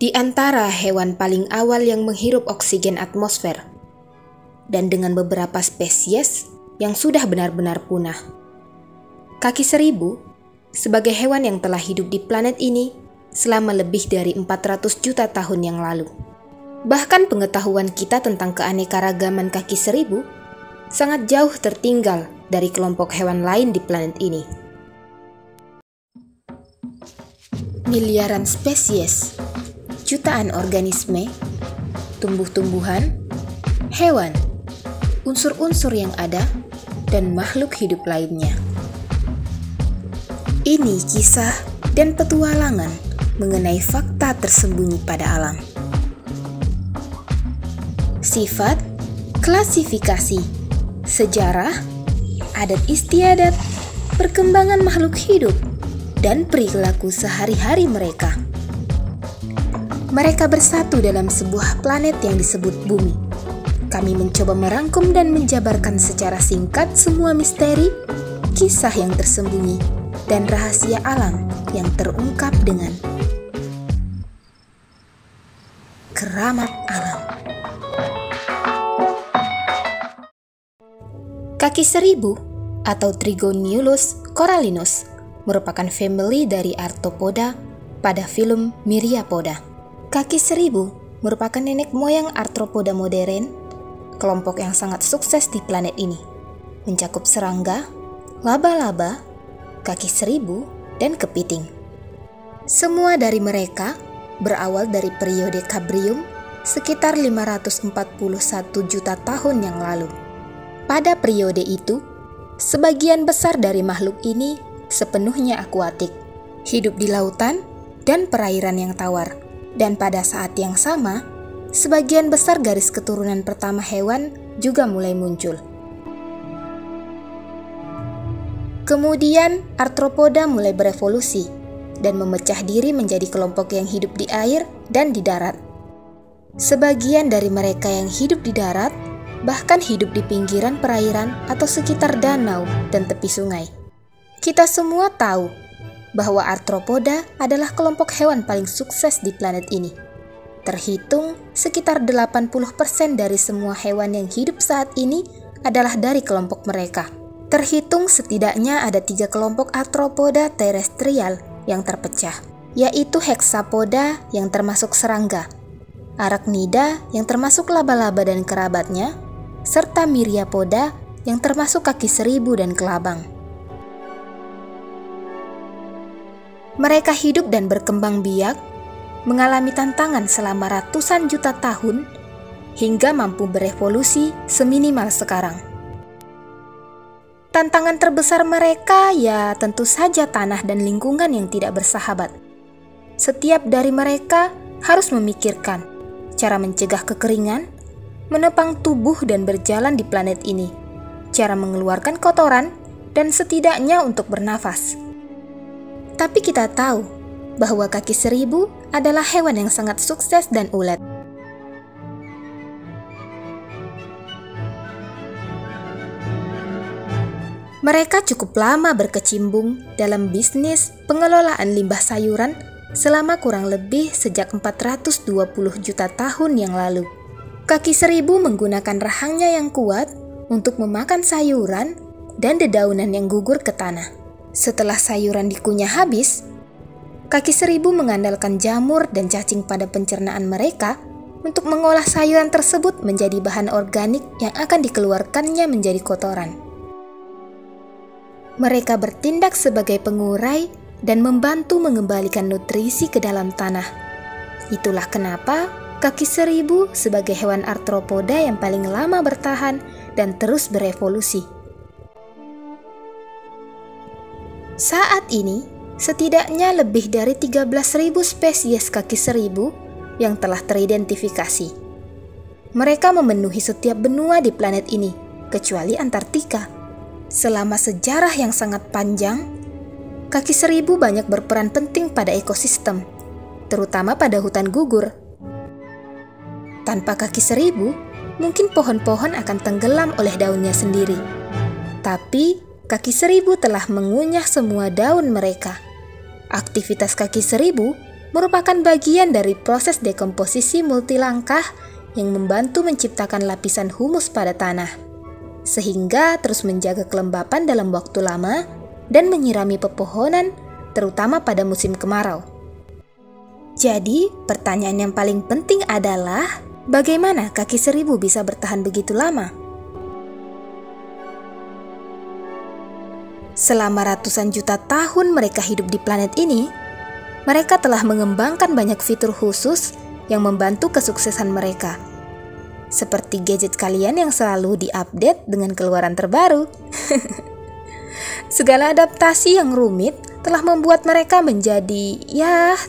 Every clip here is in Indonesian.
Di antara hewan paling awal yang menghirup oksigen atmosfer, dan dengan beberapa spesies yang sudah benar-benar punah. Kaki seribu, sebagai hewan yang telah hidup di planet ini selama lebih dari 400 juta tahun yang lalu. Bahkan pengetahuan kita tentang keanekaragaman kaki seribu sangat jauh tertinggal dari kelompok hewan lain di planet ini. Miliaran spesies, jutaan organisme, tumbuh-tumbuhan, hewan, unsur-unsur yang ada, dan makhluk hidup lainnya. Ini kisah dan petualangan mengenai fakta tersembunyi pada alam. Sifat, klasifikasi, sejarah, adat istiadat, perkembangan makhluk hidup, dan perilaku sehari-hari mereka. Mereka bersatu dalam sebuah planet yang disebut Bumi. Kami mencoba merangkum dan menjabarkan secara singkat semua misteri, kisah yang tersembunyi, dan rahasia alam yang terungkap dengan keramat alam. Kaki seribu atau Trigoniulus corallinus merupakan family dari Arthropoda pada film Myriapoda. Kaki seribu merupakan nenek moyang Arthropoda modern, kelompok yang sangat sukses di planet ini, mencakup serangga, laba-laba, kaki seribu, dan kepiting. Semua dari mereka berawal dari periode Kambrium sekitar 541 juta tahun yang lalu. Pada periode itu, sebagian besar dari makhluk ini sepenuhnya akuatik, hidup di lautan dan perairan yang tawar. Dan pada saat yang sama, sebagian besar garis keturunan pertama hewan juga mulai muncul. Kemudian, Arthropoda mulai berevolusi dan memecah diri menjadi kelompok yang hidup di air dan di darat. Sebagian dari mereka yang hidup di darat bahkan hidup di pinggiran perairan atau sekitar danau dan tepi sungai. Kita semua tahu bahwa Arthropoda adalah kelompok hewan paling sukses di planet ini. Terhitung sekitar 80% dari semua hewan yang hidup saat ini adalah dari kelompok mereka. Terhitung setidaknya ada 3 kelompok Arthropoda terestrial yang terpecah, yaitu Hexapoda yang termasuk serangga, Arachnida yang termasuk laba-laba dan kerabatnya, serta Myriapoda yang termasuk kaki seribu dan kelabang. Mereka hidup dan berkembang biak, mengalami tantangan selama ratusan juta tahun, hingga mampu berevolusi seminimal sekarang. Tantangan terbesar mereka ya tentu saja tanah dan lingkungan yang tidak bersahabat. Setiap dari mereka harus memikirkan cara mencegah kekeringan, menopang tubuh dan berjalan di planet ini, cara mengeluarkan kotoran, dan setidaknya untuk bernafas. Tapi kita tahu bahwa kaki seribu adalah hewan yang sangat sukses dan ulet. Mereka cukup lama berkecimpung dalam bisnis pengelolaan limbah sayuran selama kurang lebih sejak 420 juta tahun yang lalu. Kaki seribu menggunakan rahangnya yang kuat untuk memakan sayuran dan dedaunan yang gugur ke tanah. Setelah sayuran dikunyah habis, kaki seribu mengandalkan jamur dan cacing pada pencernaan mereka untuk mengolah sayuran tersebut menjadi bahan organik yang akan dikeluarkannya menjadi kotoran. Mereka bertindak sebagai pengurai dan membantu mengembalikan nutrisi ke dalam tanah. Itulah kenapa kaki seribu sebagai hewan Arthropoda yang paling lama bertahan dan terus berevolusi. Saat ini, setidaknya lebih dari 13.000 spesies kaki seribu yang telah teridentifikasi. Mereka memenuhi setiap benua di planet ini, kecuali Antartika. Selama sejarah yang sangat panjang, kaki seribu banyak berperan penting pada ekosistem, terutama pada hutan gugur. Tanpa kaki seribu, mungkin pohon-pohon akan tenggelam oleh daunnya sendiri. Tapi, kaki seribu telah mengunyah semua daun mereka. Aktivitas kaki seribu merupakan bagian dari proses dekomposisi multilangkah yang membantu menciptakan lapisan humus pada tanah, sehingga terus menjaga kelembapan dalam waktu lama dan menyirami pepohonan, terutama pada musim kemarau. Jadi, pertanyaan yang paling penting adalah, bagaimana kaki seribu bisa bertahan begitu lama? Selama ratusan juta tahun mereka hidup di planet ini, mereka telah mengembangkan banyak fitur khusus yang membantu kesuksesan mereka. Seperti gadget kalian yang selalu diupdate dengan keluaran terbaru. Segala adaptasi yang rumit telah membuat mereka menjadi,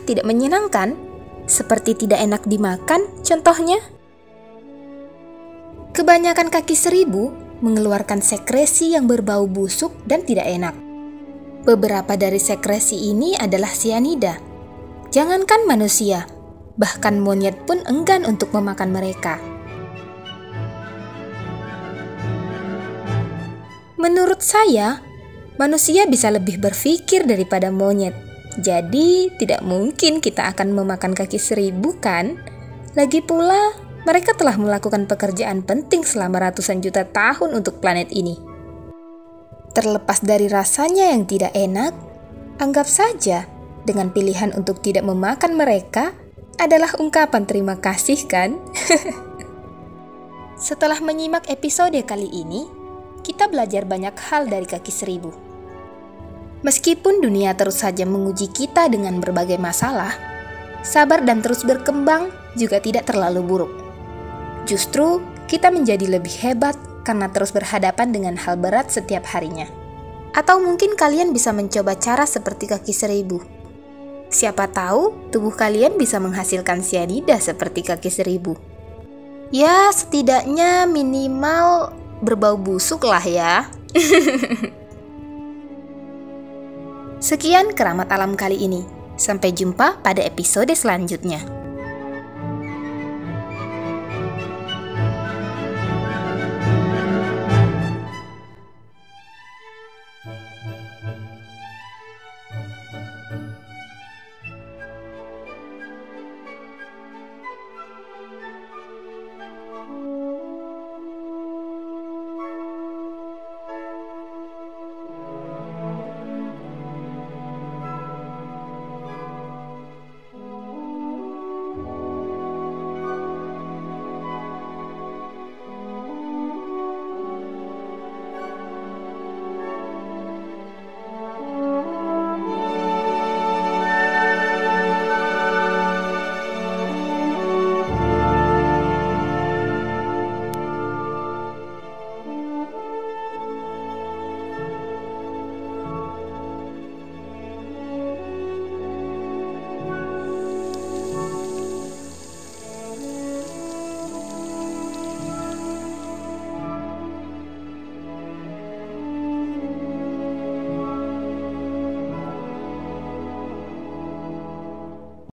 tidak menyenangkan. Seperti tidak enak dimakan, contohnya. Kebanyakan kaki seribu mengeluarkan sekresi yang berbau busuk dan tidak enak. Beberapa dari sekresi ini adalah sianida. Jangankan manusia, bahkan monyet pun enggan untuk memakan mereka. Menurut saya, manusia bisa lebih berpikir daripada monyet. Jadi, tidak mungkin kita akan memakan kaki seribu, kan? Lagi pula, mereka telah melakukan pekerjaan penting selama ratusan juta tahun untuk planet ini. Terlepas dari rasanya yang tidak enak, anggap saja dengan pilihan untuk tidak memakan mereka adalah ungkapan terima kasih, kan? Setelah menyimak episode kali ini, kita belajar banyak hal dari kaki seribu. Meskipun dunia terus saja menguji kita dengan berbagai masalah, sabar dan terus berkembang juga tidak terlalu buruk. Justru, kita menjadi lebih hebat karena terus berhadapan dengan hal berat setiap harinya. Atau mungkin kalian bisa mencoba cara seperti kaki seribu. Siapa tahu tubuh kalian bisa menghasilkan sianida seperti kaki seribu. Ya, setidaknya minimal berbau busuk lah ya. Sekian Keramat Alam kali ini. Sampai jumpa pada episode selanjutnya.